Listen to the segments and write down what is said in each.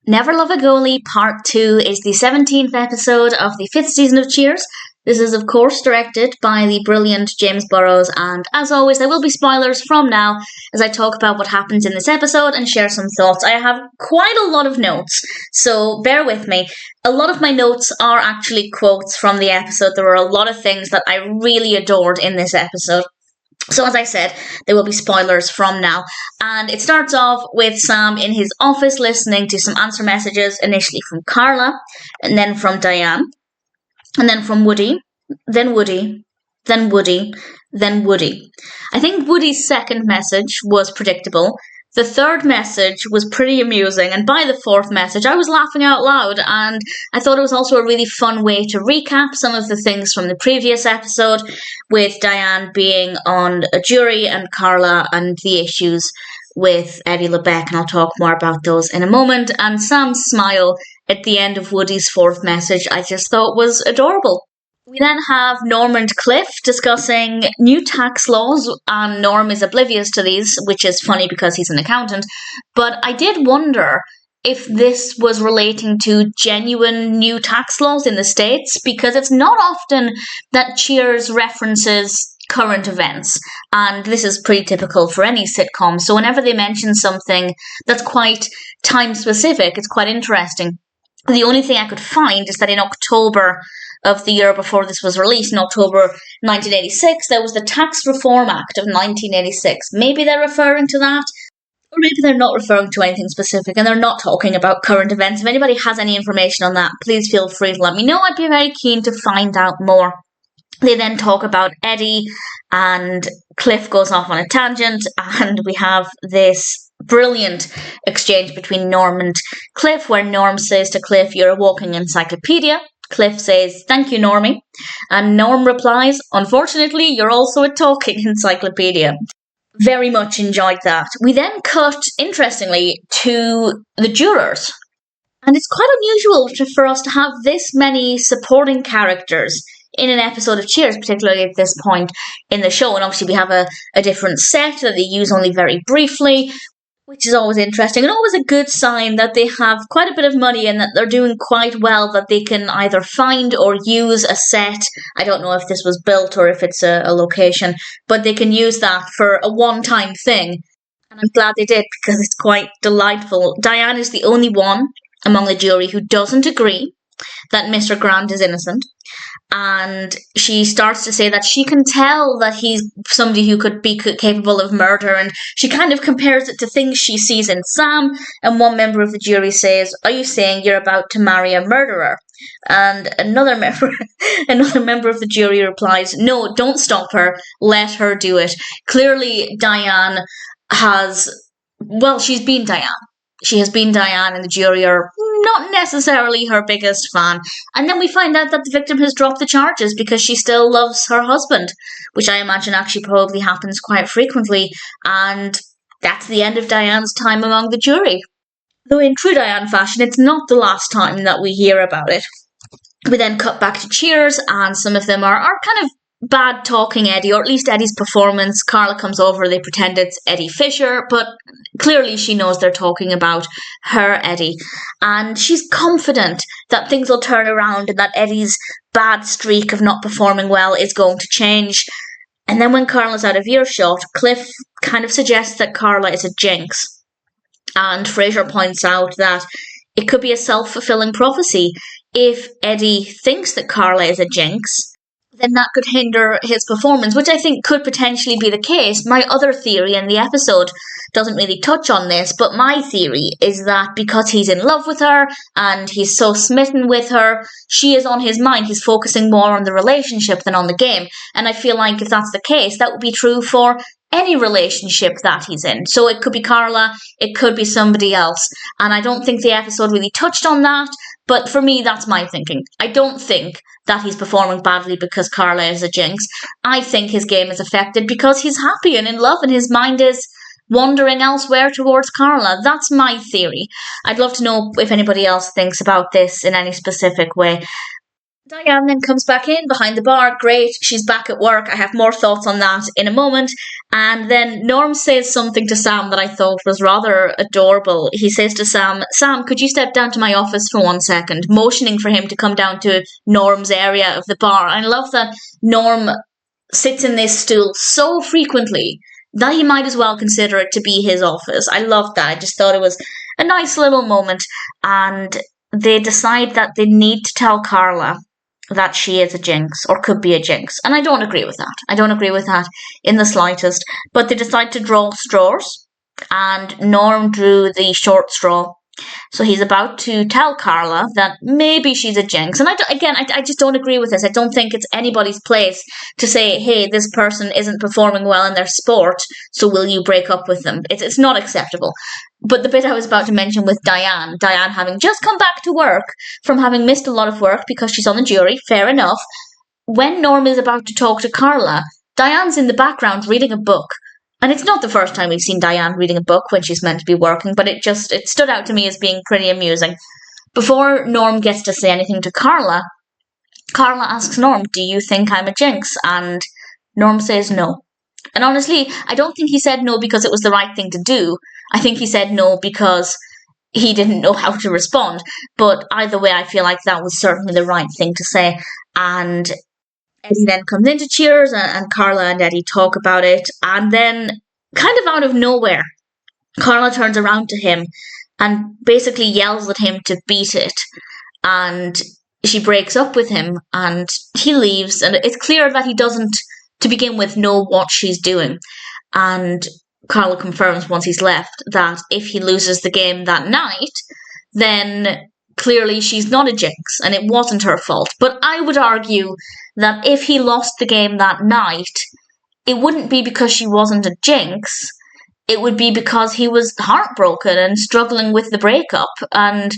Never Love a Goalie Part 2 is the 17th episode of the 5th season of Cheers. This is, of course, directed by the brilliant James Burrows, and as always, there will be spoilers from now as I talk about what happens in this episode and share some thoughts. I have quite a lot of notes, so bear with me. A lot of my notes are actually quotes from the episode. There were a lot of things that I really adored in this episode. So as I said, there will be spoilers from now. And it starts off with Sam in his office listening to some answer messages, initially from Carla, and then from Diane, and then from Woody, then Woody, then Woody, then Woody. I think Woody's second message was predictable. The third message was pretty amusing, and by the fourth message, I was laughing out loud, and I thought it was also a really fun way to recap some of the things from the previous episode, with Diane being on a jury and Carla and the issues with Eddie LeBec, and I'll talk more about those in a moment, and Sam's smile at the end of Woody's fourth message I just thought was adorable. We then have Norm and Cliff discussing new tax laws, and Norm is oblivious to these, which is funny because he's an accountant. But I did wonder if this was relating to genuine new tax laws in the States, because it's not often that Cheers references current events, and this is pretty typical for any sitcom. So whenever they mention something that's quite time-specific, it's quite interesting. The only thing I could find is that in October of the year before this was released, in October 1986, there was the Tax Reform Act of 1986. Maybe they're referring to that, or maybe they're not referring to anything specific, and they're not talking about current events. If anybody has any information on that, please feel free to let me know. I'd be very keen to find out more. They then talk about Eddie, and Cliff goes off on a tangent, and we have this brilliant exchange between Norm and Cliff, where Norm says to Cliff, "You're a walking encyclopedia." Cliff says, "Thank you, Normie." And Norm replies, "Unfortunately, you're also a talking encyclopedia." Very much enjoyed that. We then cut, interestingly, to the jurors. And it's quite unusual for us to have this many supporting characters in an episode of Cheers, particularly at this point in the show. And obviously we have a different set that they use only very briefly, which is always interesting and always a good sign that they have quite a bit of money and that they're doing quite well, that they can either find or use a set. I don't know if this was built or if it's a location, but they can use that for a one-time thing. And I'm glad they did, because it's quite delightful. Diane is the only one among the jury who doesn't agree that Mr. Grant is innocent. And she starts to say that she can tell that he's somebody who could be capable of murder, and she kind of compares it to things she sees in Sam. And one member of the jury says, "Are you saying you're about to marry a murderer?" And another member of the jury replies, "No, don't stop her. Let her do it." Clearly, Diane she's been Diane. She has been Diane, and the jury are not necessarily her biggest fan. And then we find out that the victim has dropped the charges because she still loves her husband, which I imagine actually probably happens quite frequently. And that's the end of Diane's time among the jury. Though in true Diane fashion, it's not the last time that we hear about it. We then cut back to Cheers, and some of them are kind of bad talking Eddie, or at least Eddie's performance. Carla comes over, they pretend it's Eddie Fisher, but clearly she knows they're talking about her Eddie. And she's confident that things will turn around and that Eddie's bad streak of not performing well is going to change. And then when Carla's out of earshot, Cliff kind of suggests that Carla is a jinx. And Frasier points out that it could be a self-fulfilling prophecy. If Eddie thinks that Carla is a jinx, then that could hinder his performance, which I think could potentially be the case. My other theory in the episode doesn't really touch on this, but my theory is that because he's in love with her and he's so smitten with her, she is on his mind. He's focusing more on the relationship than on the game. And I feel like if that's the case, that would be true for any relationship that he's in. So it could be Carla, it could be somebody else. And I don't think the episode really touched on that, but for me, that's my thinking. I don't think that he's performing badly because Carla is a jinx. I think his game is affected because he's happy and in love and his mind is wandering elsewhere towards Carla. That's my theory. I'd love to know if anybody else thinks about this in any specific way. Diane then comes back in behind the bar. Great, she's back at work. I have more thoughts on that in a moment. And then Norm says something to Sam that I thought was rather adorable. He says to Sam, Sam, could you step down to my office for 1 second? Motioning for him to come down to Norm's area of the bar. I love that Norm sits in this stool so frequently that he might as well consider it to be his office. I love that. I just thought it was a nice little moment. And they decide that they need to tell Carla that she is a jinx, or could be a jinx. And I don't agree with that. I don't agree with that in the slightest. But they decide to draw straws, and Norm drew the short straw. So he's about to tell Carla that maybe she's a jinx. And I just don't agree with this. I don't think it's anybody's place to say, hey, this person isn't performing well in their sport, so will you break up with them? It's not acceptable. But the bit I was about to mention with Diane having just come back to work from having missed a lot of work because she's on the jury, fair enough. When Norm is about to talk to Carla, Diane's in the background reading a book. And it's not the first time we've seen Diane reading a book when she's meant to be working, but it stood out to me as being pretty amusing. Before Norm gets to say anything to Carla, Carla asks Norm, do you think I'm a jinx? And Norm says no. And honestly, I don't think he said no because it was the right thing to do. I think he said no because he didn't know how to respond. But either way, I feel like that was certainly the right thing to say. And Eddie then comes into Cheers, and Carla and Eddie talk about it. And then, kind of out of nowhere, Carla turns around to him and basically yells at him to beat it. And she breaks up with him, and he leaves. And it's clear that he doesn't, to begin with, know what she's doing. And Carla confirms once he's left that if he loses the game that night, then clearly she's not a jinx, and it wasn't her fault. But I would argue that if he lost the game that night, it wouldn't be because she wasn't a jinx. It would be because he was heartbroken and struggling with the breakup, and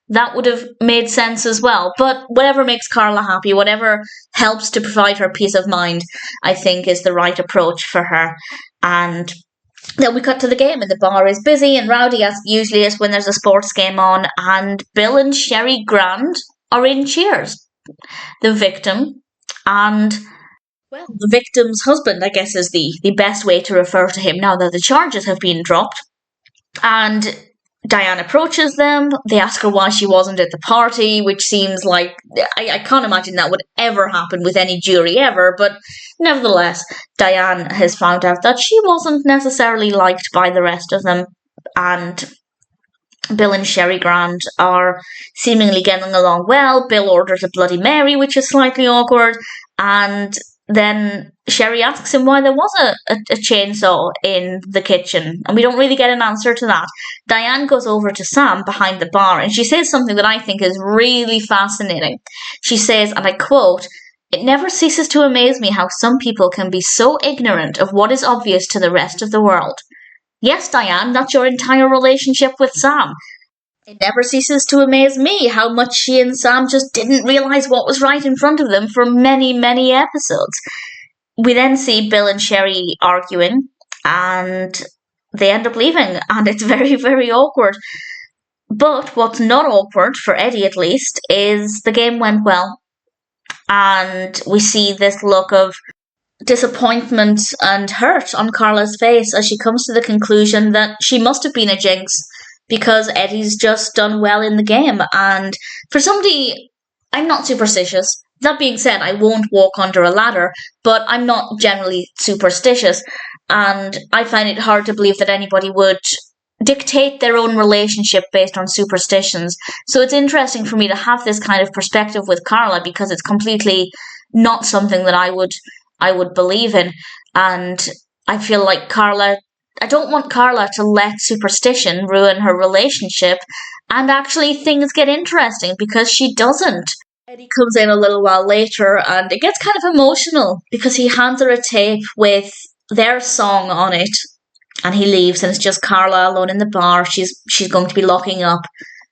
that would have made sense as well. But whatever makes Carla happy, whatever helps to provide her peace of mind, I think is the right approach for her. And then we cut to the game, and the bar is busy and rowdy as usually is when there's a sports game on, and Bill and Sherry Grand are in Cheers. The victim and, well, the victim's husband, I guess, is the best way to refer to him now that the charges have been dropped. And Diane approaches them. They ask her why she wasn't at the party, which seems like, I can't imagine that would ever happen with any jury ever, but nevertheless, Diane has found out that she wasn't necessarily liked by the rest of them, and Bill and Sherry Grand are seemingly getting along well. Bill orders a Bloody Mary, which is slightly awkward, and then Sherry asks him why there was a chainsaw in the kitchen, and we don't really get an answer to that. Diane goes over to Sam behind the bar, and she says something that I think is really fascinating. She says, and I quote, "It never ceases to amaze me how some people can be so ignorant of what is obvious to the rest of the world." Yes, Diane, that's your entire relationship with Sam. It never ceases to amaze me how much she and Sam just didn't realise what was right in front of them for many, many episodes. We then see Bill and Sherry arguing, and they end up leaving, and it's very, very awkward. But what's not awkward, for Eddie at least, is the game went well. And we see this look of disappointment and hurt on Carla's face as she comes to the conclusion that she must have been a jinx because Eddie's just done well in the game. And for somebody, I'm not superstitious. That being said, I won't walk under a ladder, but I'm not generally superstitious. And I find it hard to believe that anybody would dictate their own relationship based on superstitions. So it's interesting for me to have this kind of perspective with Carla because it's completely not something that I would believe in. And I feel like I don't want Carla to let superstition ruin her relationship, and actually things get interesting because she doesn't. Eddie comes in a little while later, and it gets kind of emotional because he hands her a tape with their song on it, and he leaves, and it's just Carla alone in the bar. She's going to be locking up,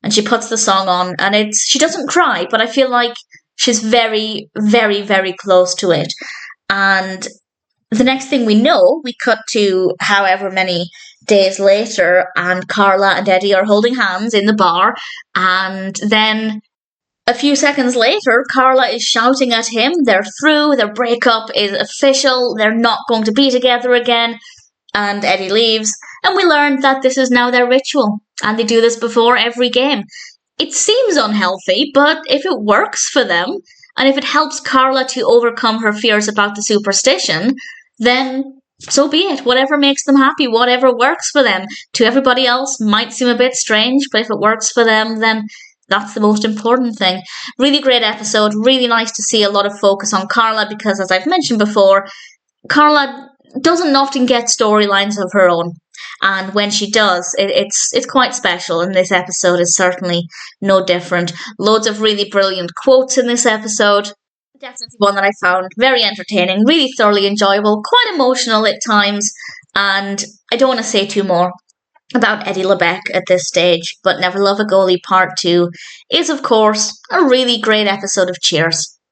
and she puts the song on, and she doesn't cry, but I feel like she's very, very, very close to it. And the next thing we know, we cut to however many days later, and Carla and Eddie are holding hands in the bar, and then A few seconds later, Carla is shouting at him. They're through, their breakup is official, they're not going to be together again, and Eddie leaves. And we learn that this is now their ritual, and they do this before every game. It seems unhealthy, but if it works for them, and if it helps Carla to overcome her fears about the superstition, then so be it. Whatever makes them happy, whatever works for them. To everybody else, might seem a bit strange, but if it works for them, then that's the most important thing. Really great episode. Really nice to see a lot of focus on Carla because, as I've mentioned before, Carla doesn't often get storylines of her own. And when she does, it's quite special, and this episode is certainly no different. Loads of really brilliant quotes in this episode. Definitely one that I found very entertaining, really thoroughly enjoyable, quite emotional at times, and I don't want to say too more about Eddie LeBec at this stage, but Never Love a Goalie Part 2 is, of course, a really great episode of Cheers.